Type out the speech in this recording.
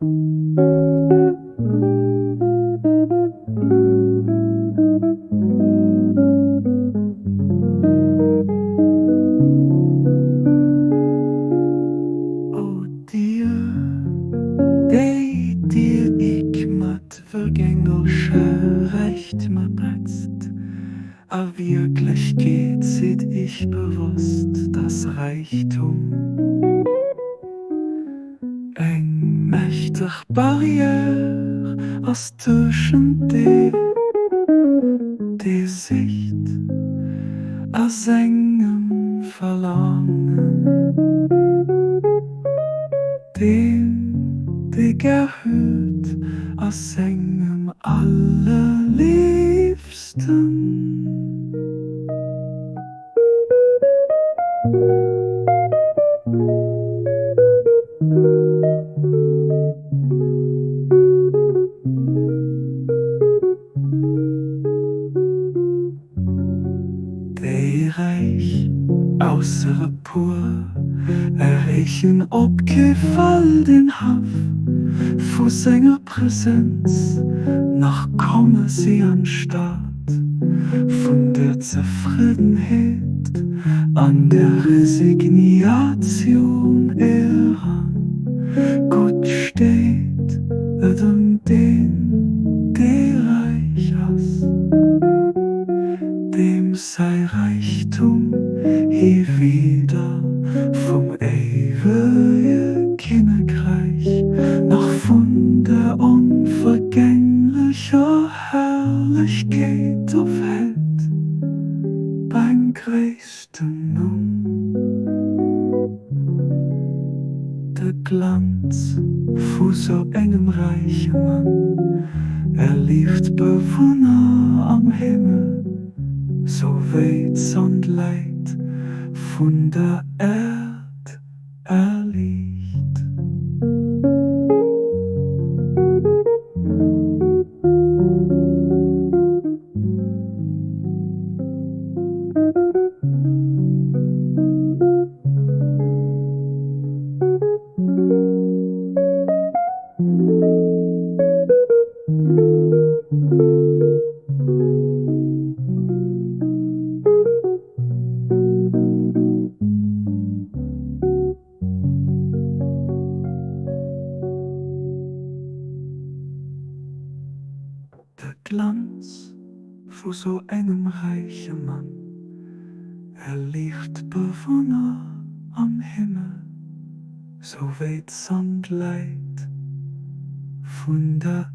O dir, dir ik mat vergängelsche Recht me betzt, a wirklich geht seht ich bewusst das Reichtum. Eng mächtig Barriere aus zwischen die Sicht aus engem Verlangen, dem die gehört aus engem allerliebsten. Die reich außer pur erreichen opgefall den Haf vor seiner Präsenz noch komme sie an Start von der Zufriedenheit an der Resignation ihrer gut steht den reich hast, dem sei Reichtum hier wieder vom ewigen Königreich noch von der unvergänglichen Herrlichkeit auf Welt beim größten Nun. Der Glanz von so einem reichen Mann, liegt Bewohner am Himmel, so weit's und leid von der Erd erliegt. Der Glanz von so einem reichen Mann, liegt Bewohner am Himmel, so weit's und leid von der